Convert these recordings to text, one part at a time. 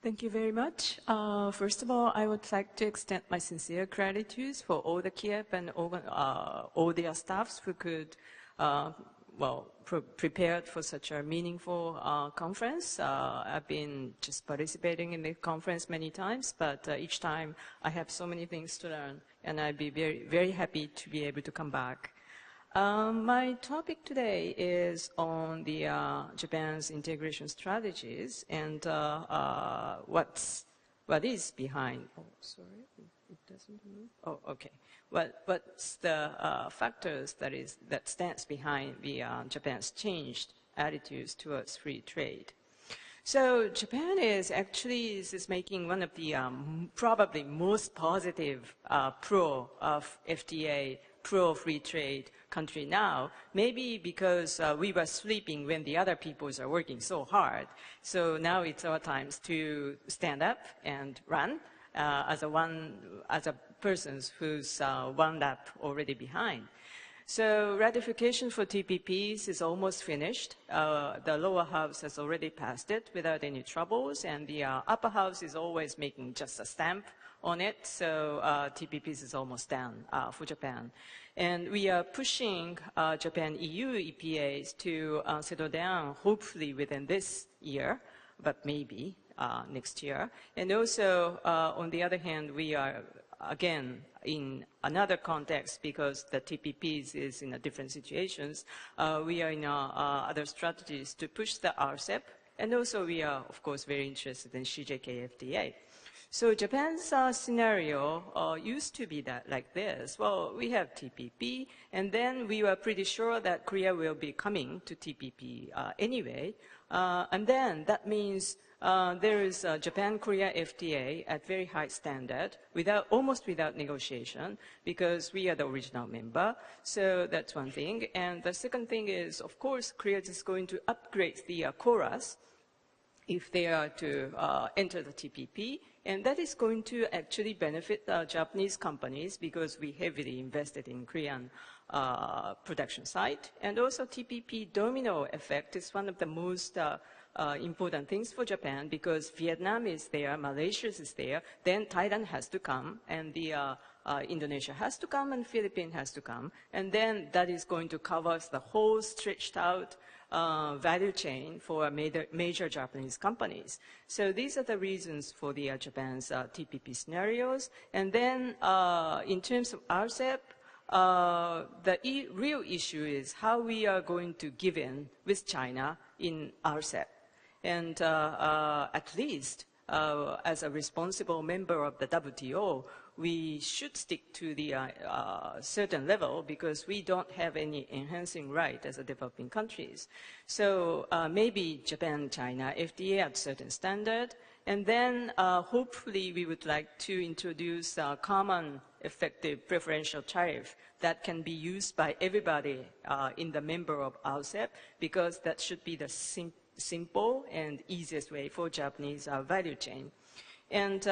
Thank you very much. First of all, I would like to extend my sincere gratitude for all the Kiev and all their staffs who could, prepared for such a meaningful conference. I've been just participating in the conference many times, but each time I have so many things to learn, and I'd be very, very happy to be able to come back. My topic today is on the Japan's integration strategies and what is behind. Oh, sorry, it doesn't move. Oh, okay. What's the factors that stands behind the Japan's changed attitudes towards free trade? So Japan is making one of the probably most positive pro of FTA, pro free trade country now, maybe because we were sleeping when the other peoples are working so hard. So now it's our times to stand up and run as a person who's one lap already behind. So ratification for TPPs is almost finished. The lower house has already passed it without any troubles, and the upper house is always making just a stamp on it. So TPPs is almost done for Japan. And we are pushing Japan-EU EPAs to settle down, hopefully within this year, but maybe next year. And also, on the other hand, we are, again, in another context, because the TPPs is in a different situations, we are in other strategies to push the RCEP, and also we are, of course, very interested in CJK FTA. So Japan's scenario used to be like this. Well, we have TPP, and then we were pretty sure that Korea will be coming to TPP anyway. And then that means there is a Japan-Korea FTA at very high standard, almost without negotiation, because we are the original member. So that's one thing. And the second thing is, of course, Korea is going to upgrade the chorus if they are to enter the TPP. And that is going to actually benefit Japanese companies because we heavily invested in Korean production site. And also TPP domino effect is one of the most important things for Japan, because Vietnam is there, Malaysia is there, then Thailand has to come, and the Indonesia has to come, and Philippines has to come. And then that is going to cover the whole stretched out value chain for major Japanese companies. So these are the reasons for the Japan's TPP scenarios. And then in terms of RCEP, the real issue is how we are going to give in with China in RCEP. And at least as a responsible member of the WTO, we should stick to the certain level, because we don't have any enhancing right as a developing countries. So maybe Japan, China, FTA at certain standard, and then hopefully we would like to introduce a common effective preferential tariff that can be used by everybody in the member of RCEP, because that should be the simple and easiest way for Japanese value chain. And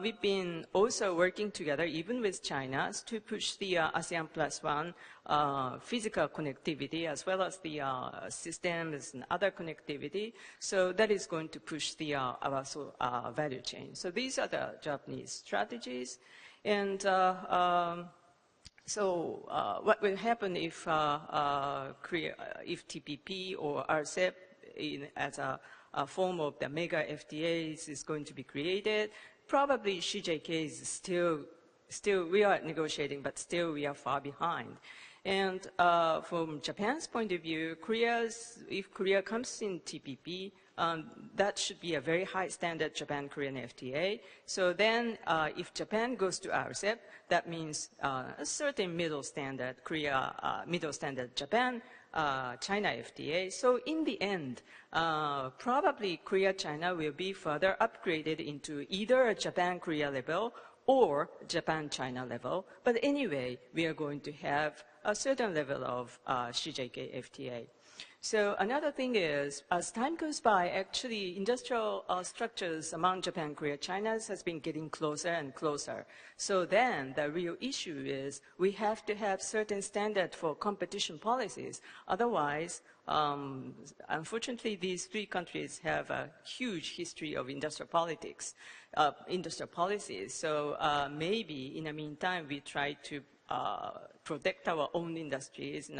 we've been also working together, even with China, to push the ASEAN +1 physical connectivity, as well as the systems and other connectivity. So that is going to push the our value chain. So these are the Japanese strategies. And what will happen if TPP or RCEP as a form of the mega FTAs is going to be created? Probably CJK is still we are negotiating, but still we are far behind. And from Japan's point of view, if Korea comes in TPP, that should be a very high standard Japan-Korean FTA. So then if Japan goes to RCEP, that means a certain middle standard middle standard Japan, China FTA. So in the end, probably Korea-China will be further upgraded into either a Japan-Korea level or Japan-China level. But anyway, we are going to have a certain level of CJK FTA. So another thing is, as time goes by, actually industrial structures among Japan, Korea, China has been getting closer and closer. So then the real issue is we have to have certain standard for competition policies. Otherwise, unfortunately, these three countries have a huge history of industrial politics, industrial policies. So maybe in the meantime, we try to protect our own industries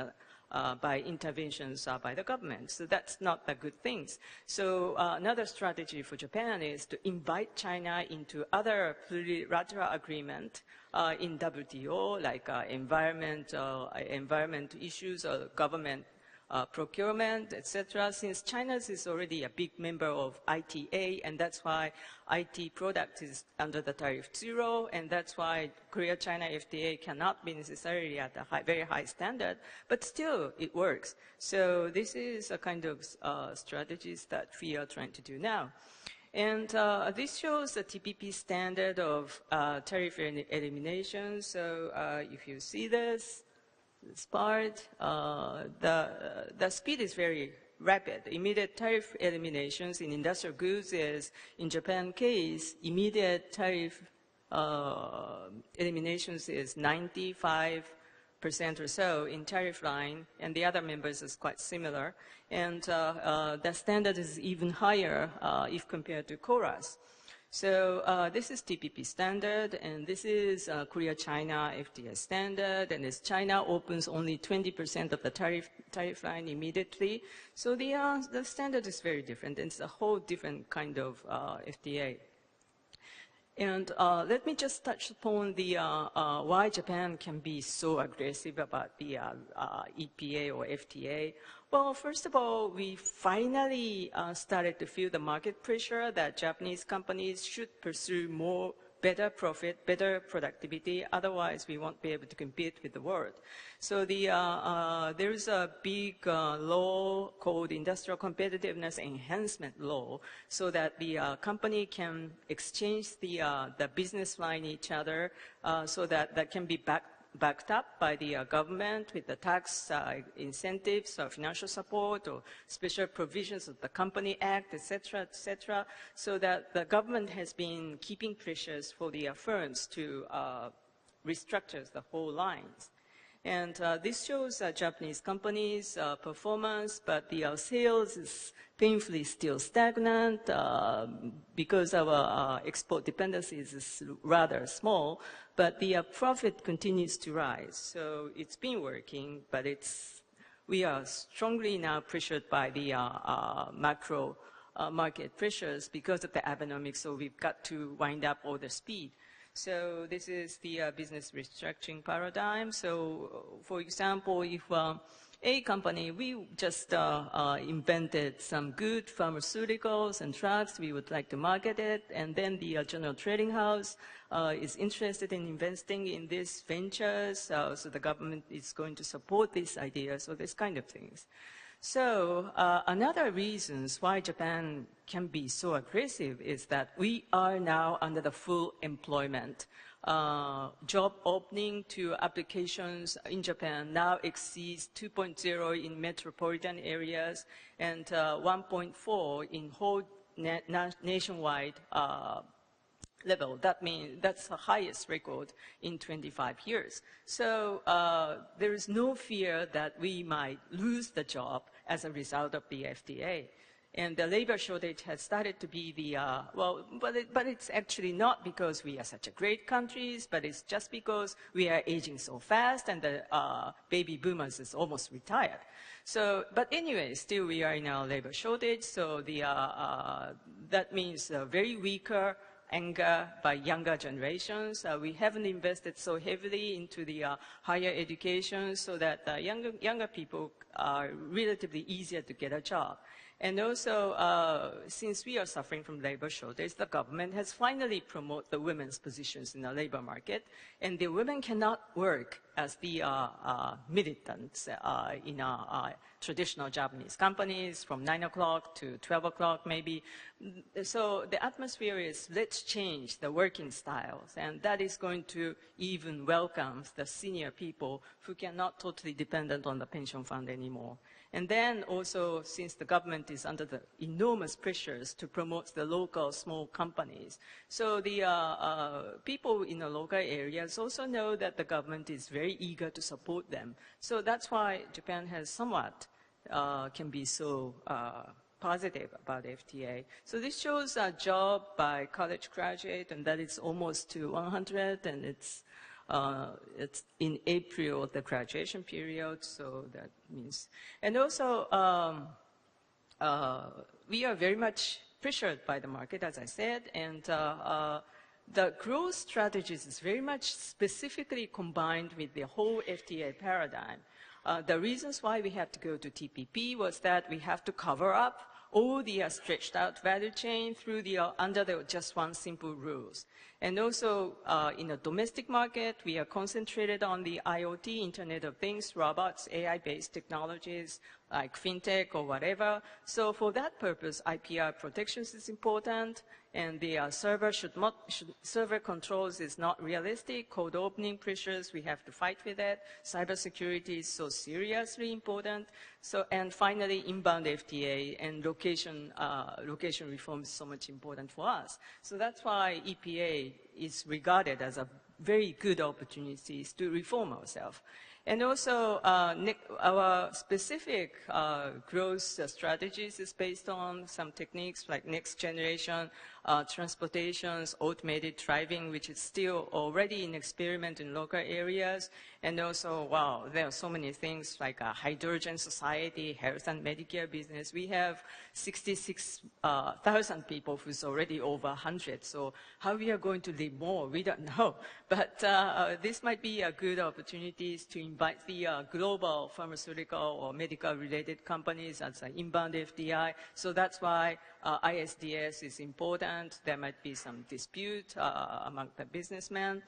by interventions by the government. So that's not a good thing. So another strategy for Japan is to invite China into other plurilateral agreement in WTO, like environment issues or government procurement, etc. Since China is already a big member of ITA, and that's why IT product is under the tariff 0, and that's why Korea-China FTA cannot be necessarily at a very high standard, but still it works. So this is a kind of strategies that we are trying to do now. And this shows the TPP standard of tariff elimination. So if you see this part, the speed is very rapid. Immediate tariff eliminations in industrial goods is, in Japan case, immediate tariff eliminations is 95% or so in tariff line, and the other members is quite similar. And the standard is even higher if compared to KORAS. So this is TPP standard, and this is Korea-China FTA standard, and as China opens only 20% of the tariff line immediately. So the standard is very different, and it's a whole different kind of FTA. And let me just touch upon the why Japan can be so aggressive about the EPA or FTA. Well, first of all, we finally started to feel the market pressure that Japanese companies should pursue more better profit, better productivity. Otherwise, we won't be able to compete with the world. So there is a big law called Industrial Competitiveness Enhancement Law, so that the company can exchange the business line each other, so that can be backed up by the government with the tax incentives or financial support or special provisions of the Company Act, etc., so that the government has been keeping pressures for the firms to restructure the whole lines. And this shows Japanese companies' performance, but the sales is painfully still stagnant because our export dependency is rather small, but the profit continues to rise. So it's been working, but we are strongly now pressured by the macro market pressures because of the Abenomics, so we've got to wind up all the speed. So this is the business restructuring paradigm. So for example, if a company, we just invented some good pharmaceuticals and drugs, we would like to market it, and then the general trading house is interested in investing in these ventures, so the government is going to support this idea, so this kind of things. So another reasons why Japan can be so aggressive is that we are now under the full employment. Job opening to applications in Japan now exceeds 2.0 in metropolitan areas and 1.4 in whole nationwide level. That means that's the highest record in 25 years. So there is no fear that we might lose the job as a result of the FTA. And the labor shortage has started to be the, but it's actually not because we are such a great countries, but it's just because we are aging so fast and the baby boomers is almost retired. So, but anyway, still we are in a labor shortage, so that means very weaker anger by younger generations. We haven't invested so heavily into the higher education so that younger people are relatively easier to get a job. And also, since we are suffering from labor shortage, the government has finally promoted the women's positions in the labor market, and the women cannot work as the militants in traditional Japanese companies from 9 o'clock to 12 o'clock maybe. So the atmosphere is, let's change the working styles, and that is going to even welcome the senior people who cannot totally dependent on the pension fund anymore. And then also, since the government is under the enormous pressures to promote the local small companies, so the people in the local areas also know that the government is very eager to support them. So that's why Japan has somewhat can be so positive about FTA. So this shows a job by college graduate, and that is almost to 100, and it's in April of the graduation period, so that means. And also, we are very much pressured by the market, as I said, and the growth strategies is very much specifically combined with the whole FTA paradigm. The reasons why we have to go to TPP was that we have to cover up all the stretched out value chain through under the just one simple rules. And also, in the domestic market, we are concentrated on the IoT, Internet of Things, robots, AI-based technologies, like fintech or whatever. So for that purpose, IPR protections is important, and the server controls is not realistic. Code opening pressures, we have to fight with it. Cybersecurity is so seriously important. So, and finally, inbound FTA and location reform is so much important for us. So that's why EPA is regarded as a very good opportunity to reform ourselves. And also, our specific growth strategies is based on some techniques like next generation transportations, automated driving, which is still already in experiment in local areas. And also, wow, there are so many things like a hydrogen society, health and Medicare business. We have 66,000 people who's already over 100. So how we are going to live more, we don't know. But this might be a good opportunity to invite the global pharmaceutical or medical-related companies as an inbound FDI. So that's why ISDS is important. There might be some dispute among the businessmen.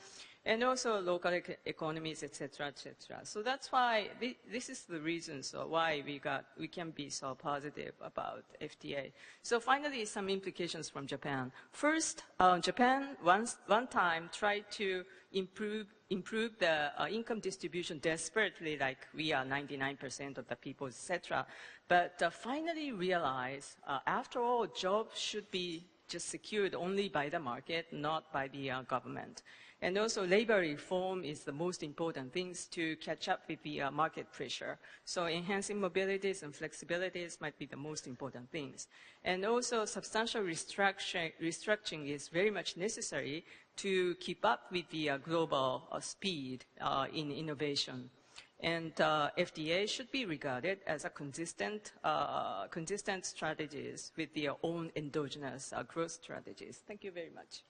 And also local economies, et cetera, et cetera. So that's why this is the reasons why we can be so positive about FTA. So finally, some implications from Japan. First, Japan one time tried to improve the income distribution desperately, like we are 99% of the people, et cetera. But finally realized, after all, jobs should be just secured only by the market, not by the government. And also labor reform is the most important things to catch up with the market pressure. So enhancing mobilities and flexibilities might be the most important things. And also substantial restructuring is very much necessary to keep up with the global speed in innovation. And FDA should be regarded as a consistent strategies with their own endogenous growth strategies. Thank you very much.